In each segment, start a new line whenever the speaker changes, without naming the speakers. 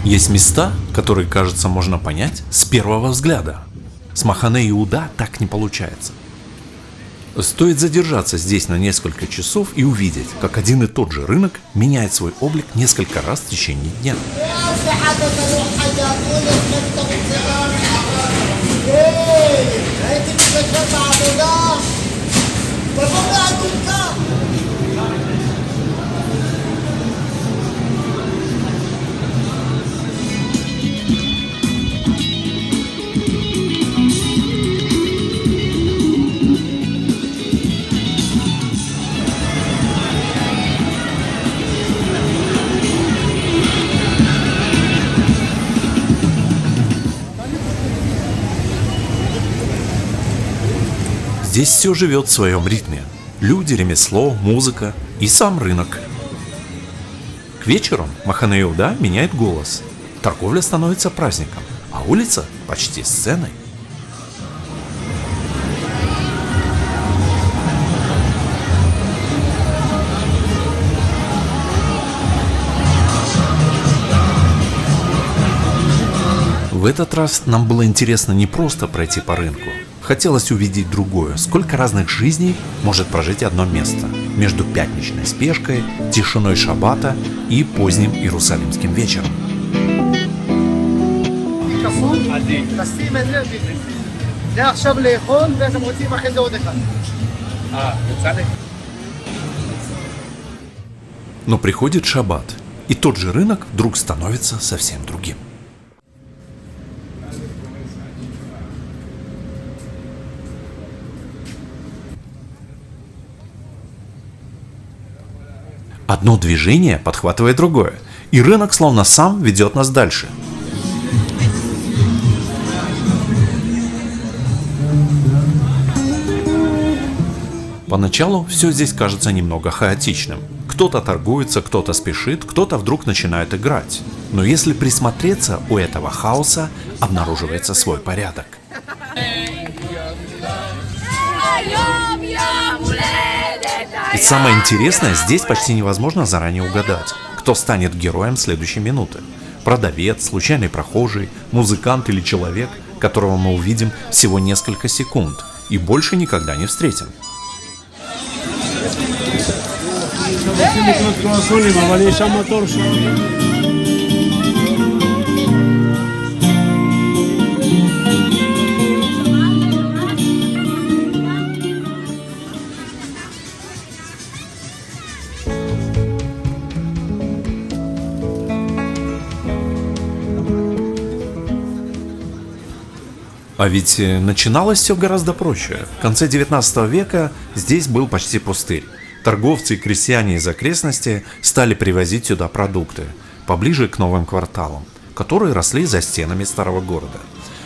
Есть места, которые, кажется, можно понять с первого взгляда. С Махане Иуда так не получается. Стоит задержаться здесь на несколько часов и увидеть, как один и тот же рынок меняет свой облик несколько раз в течение дня. Здесь все живет в своем ритме. Люди, ремесло, музыка и сам рынок. К вечеру Махане Иуда меняет голос. Торговля становится праздником, а улица почти сценой. В этот раз нам было интересно не просто пройти по рынку. Хотелось увидеть другое, сколько разных жизней может прожить одно место между пятничной спешкой, тишиной шаббата и поздним иерусалимским вечером. Но приходит шаббат, и тот же рынок вдруг становится совсем другим. Одно движение подхватывает другое, и рынок словно сам ведет нас дальше. Поначалу все здесь кажется немного хаотичным. Кто-то торгуется, кто-то спешит, кто-то вдруг начинает играть. Но если присмотреться, у этого хаоса обнаруживается свой порядок. И самое интересное, здесь почти невозможно заранее угадать, кто станет героем следующей минуты. Продавец, случайный прохожий, музыкант или человек, которого мы увидим всего несколько секунд и больше никогда не встретим. А ведь начиналось все гораздо проще. В конце 19 века здесь был почти пустырь. Торговцы и крестьяне из окрестностей стали привозить сюда продукты, поближе к новым кварталам, которые росли за стенами старого города.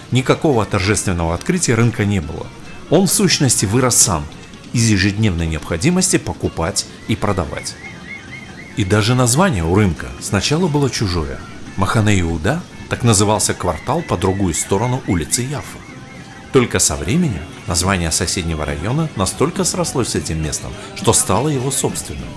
Никакого торжественного открытия рынка не было. Он в сущности вырос сам, из ежедневной необходимости покупать и продавать. И даже название у рынка сначала было чужое. Махане Иуда так назывался квартал по другую сторону улицы Яффа. Только со временем название соседнего района настолько срослось с этим местом, что стало его собственным.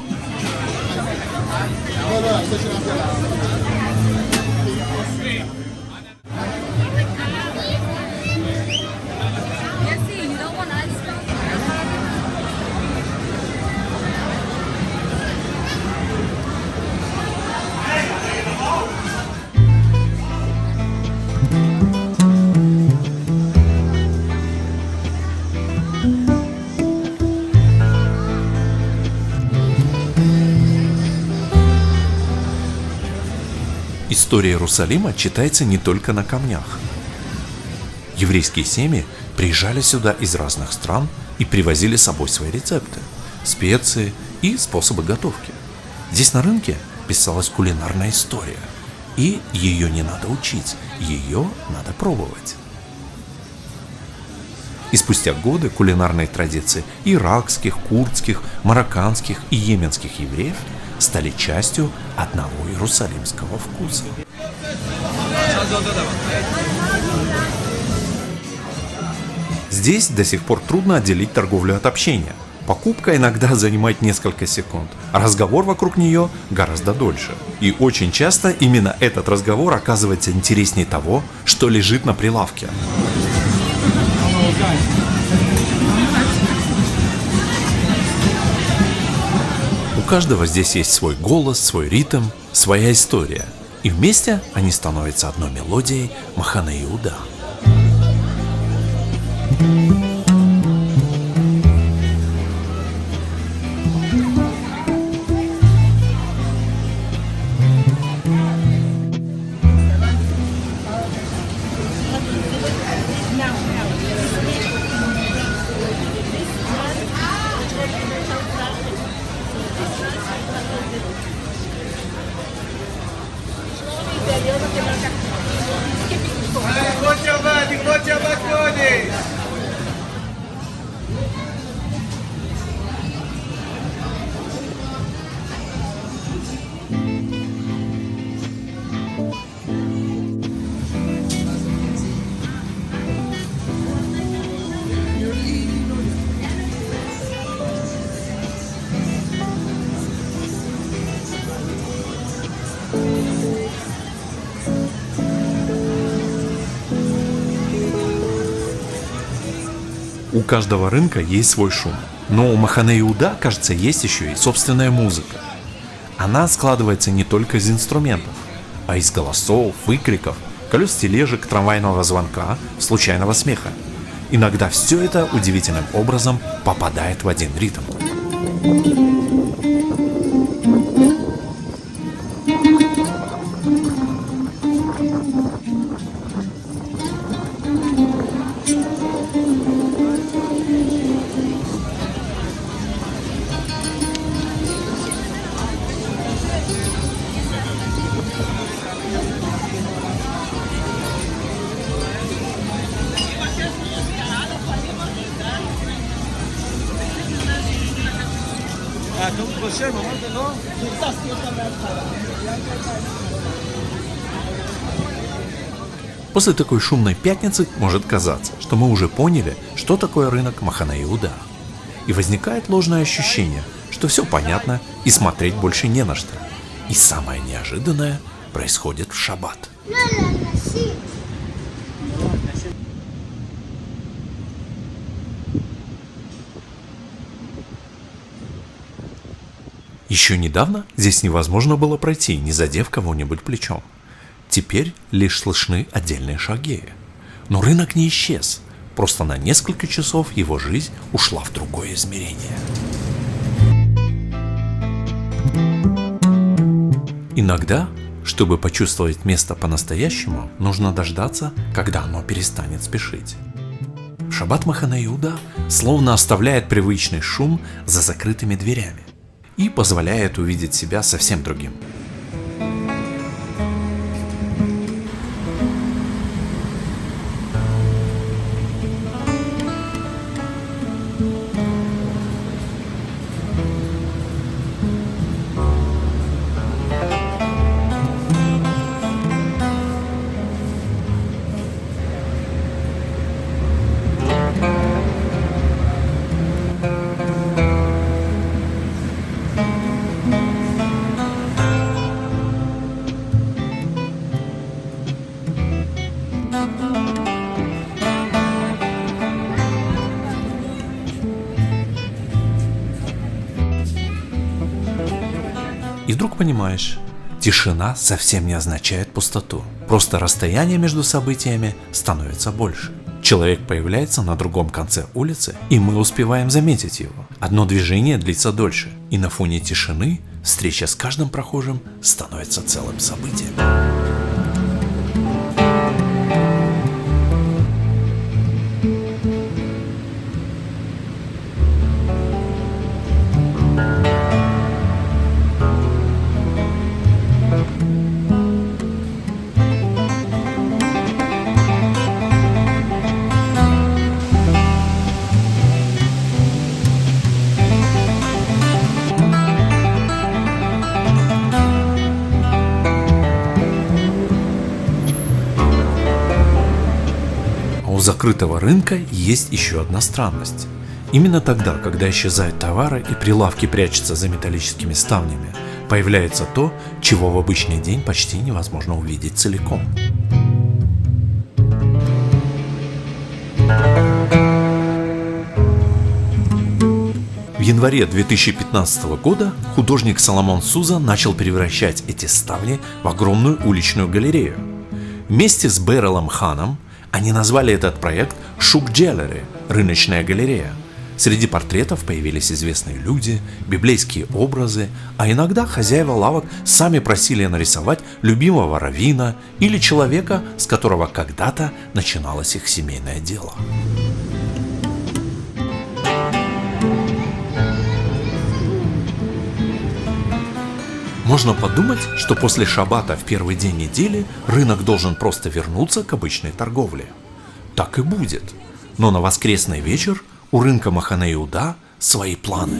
История Иерусалима читается не только на камнях. Еврейские семьи приезжали сюда из разных стран и привозили с собой свои рецепты, специи и способы готовки. Здесь на рынке писалась кулинарная история, и ее не надо учить, ее надо пробовать. И спустя годы кулинарные традиции иракских, курдских, марокканских и йеменских евреев стали частью одного иерусалимского вкуса. Здесь до сих пор трудно отделить торговлю от общения. Покупка иногда занимает несколько секунд, а разговор вокруг нее гораздо дольше. И очень часто именно этот разговор оказывается интереснее того, что лежит на прилавке. У каждого здесь есть свой голос, свой ритм, своя история. И вместе они становятся одной мелодией Махане Иуда. У каждого рынка есть свой шум. Но у Махане Иуда, кажется, есть еще и собственная музыка. Она складывается не только из инструментов, а из голосов, выкриков, колес тележек, трамвайного звонка, случайного смеха. Иногда все это удивительным образом попадает в один ритм. После такой шумной пятницы может казаться, что мы уже поняли, что такое рынок Махане Иуда. И возникает ложное ощущение, что все понятно и смотреть больше не на что. И самое неожиданное происходит в шаббат. Еще недавно здесь невозможно было пройти, не задев кого-нибудь плечом. Теперь лишь слышны отдельные шаги. Но рынок не исчез, просто на несколько часов его жизнь ушла в другое измерение. Иногда, чтобы почувствовать место по-настоящему, нужно дождаться, когда оно перестанет спешить. Шаббат Махане Иуда словно оставляет привычный шум за закрытыми дверями и позволяет увидеть себя совсем другим. И вдруг понимаешь, тишина совсем не означает пустоту. Просто расстояние между событиями становится больше. Человек появляется на другом конце улицы, и мы успеваем заметить его. Одно движение длится дольше, и на фоне тишины встреча с каждым прохожим становится целым событием. У закрытого рынка есть еще одна странность. Именно тогда, когда исчезают товары и прилавки прячутся за металлическими ставнями, появляется то, чего в обычный день почти невозможно увидеть целиком. В январе 2015 года художник Соломон Суза начал превращать эти ставни в огромную уличную галерею. Вместе с Берелом Ханом они назвали этот проект «Шук Джеллери» – рыночная галерея. Среди портретов появились известные люди, библейские образы, а иногда хозяева лавок сами просили нарисовать любимого раввина или человека, с которого когда-то начиналось их семейное дело. Можно подумать, что после шаббата в первый день недели рынок должен просто вернуться к обычной торговле. Так и будет. Но на воскресный вечер у рынка Махане Иуда свои планы.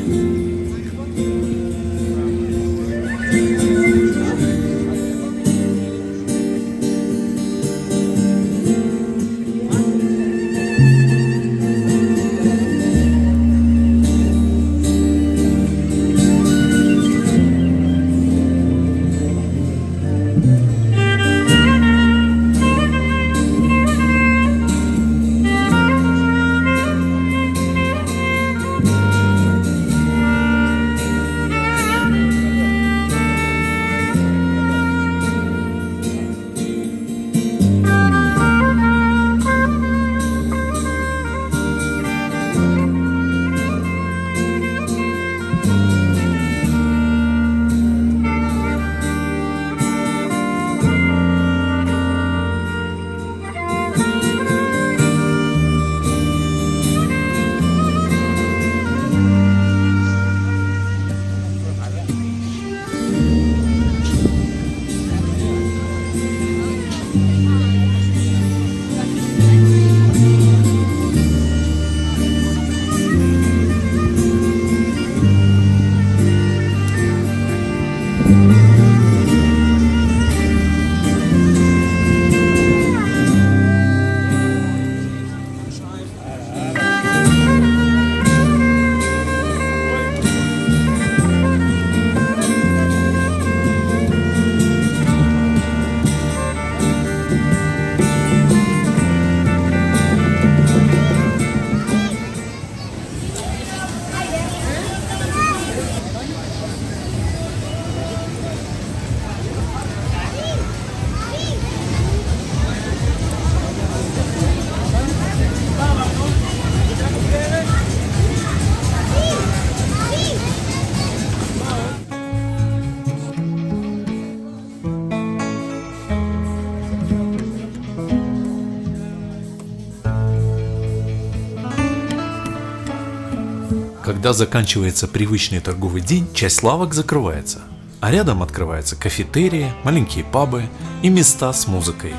Когда заканчивается привычный торговый день, часть лавок закрывается, а рядом открываются кафетерии, маленькие пабы и места с музыкой.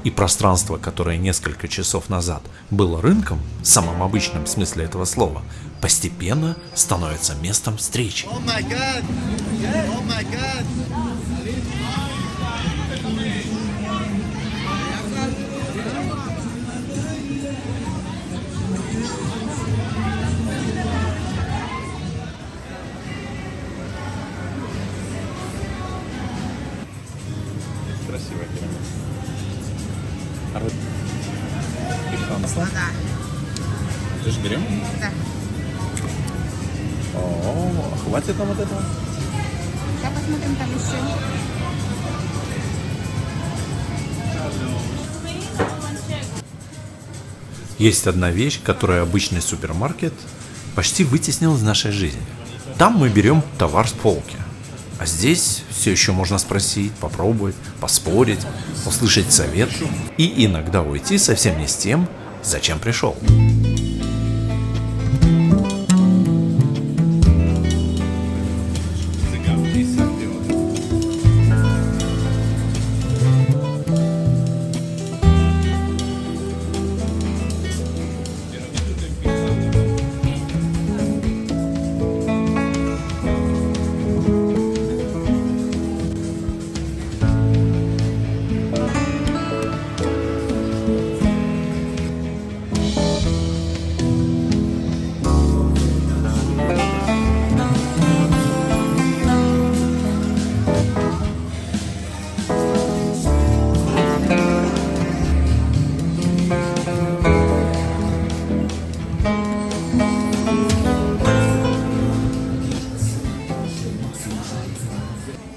И пространство, которое несколько часов назад было рынком, в самом обычном смысле этого слова, постепенно становится местом встречи.
Oh my God! Oh my God!
Красивая пирамида. А вот их масло?
Да.
Ты же берем?
Да.
О, хватит нам вот этого?
Сейчас посмотрим там еще.
Есть одна вещь, которую обычный супермаркет почти вытеснил из нашей жизни. Там мы берем товар с полки. А здесь все еще можно спросить, попробовать, поспорить, услышать совет и иногда уйти совсем не с тем, зачем пришел.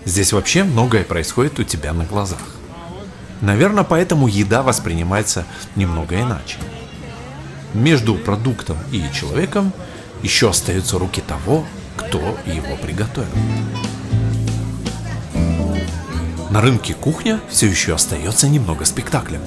Здесь вообще многое происходит у тебя на глазах. Наверное, поэтому еда воспринимается немного иначе. Между продуктом и человеком еще остаются руки того, кто его приготовил. На рынке кухня все еще остается немного спектаклем.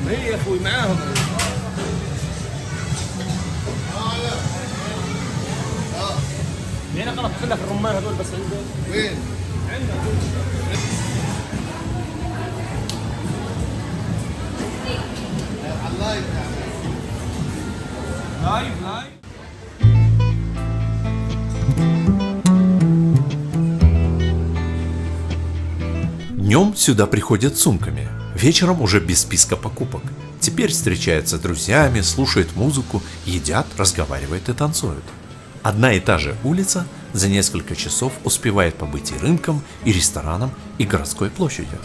هي يا اخوي معاهم. هنا خلاص خلك الرمان هذول بس عندك. وين؟ عندك. على اللايف لايف.
Днем сюда приходят с сумками, вечером уже без списка покупок. Теперь встречаются с друзьями, слушают музыку, едят, разговаривают и танцуют. Одна и та же улица за несколько часов успевает побыть и рынком, и рестораном, и городской площадью.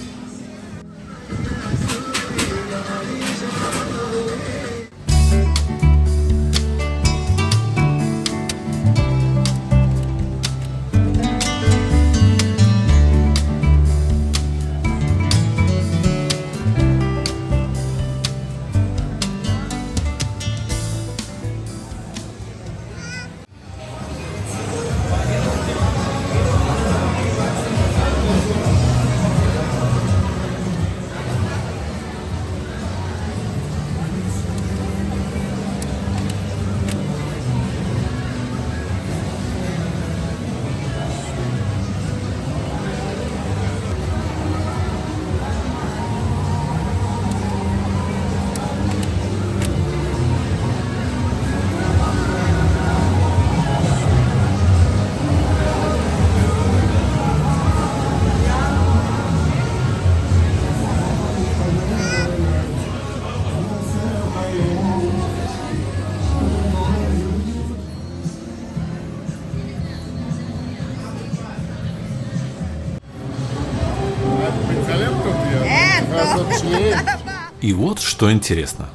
И вот что интересно.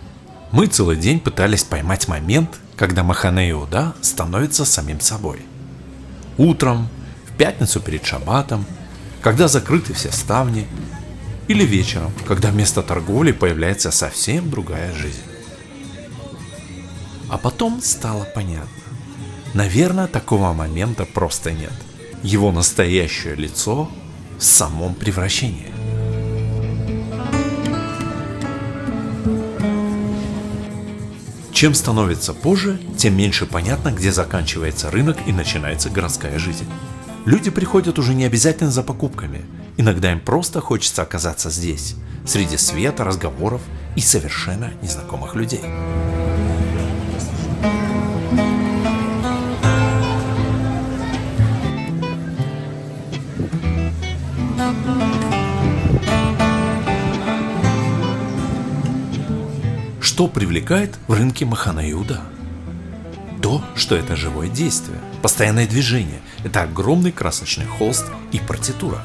Мы целый день пытались поймать момент, когда Махане Иуда становится самим собой. Утром, в пятницу перед шаббатом, когда закрыты все ставни, или вечером, когда вместо торговли появляется совсем другая жизнь. А потом стало понятно. Наверное, такого момента просто нет. Его настоящее лицо в самом превращении. Чем становится позже, тем меньше понятно, где заканчивается рынок и начинается городская жизнь. Люди приходят уже не обязательно за покупками. Иногда им просто хочется оказаться здесь, среди света, разговоров и совершенно незнакомых людей. Что привлекает в рынке Махана Иуда? То, что это живое действие, постоянное движение, это огромный красочный холст и партитура.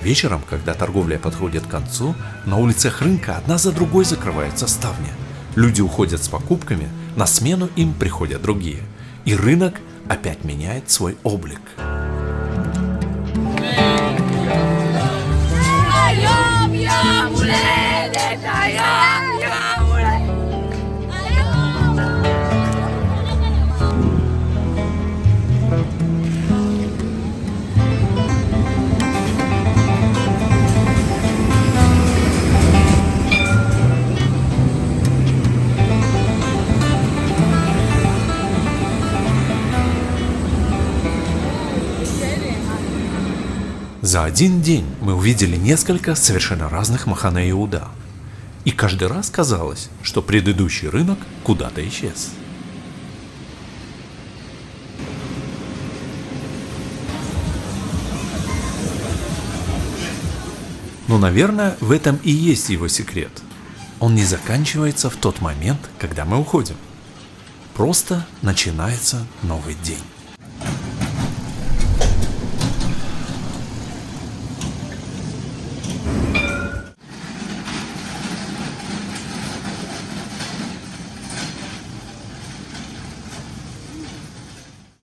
Вечером, когда торговля подходит к концу, на улицах рынка одна за другой закрываются ставни. Люди уходят с покупками, на смену им приходят другие. И рынок опять меняет свой облик. За один день мы увидели несколько совершенно разных Махана Иуда. И каждый раз казалось, что предыдущий рынок куда-то исчез. Но, наверное, в этом и есть его секрет. Он не заканчивается в тот момент, когда мы уходим. Просто начинается новый день.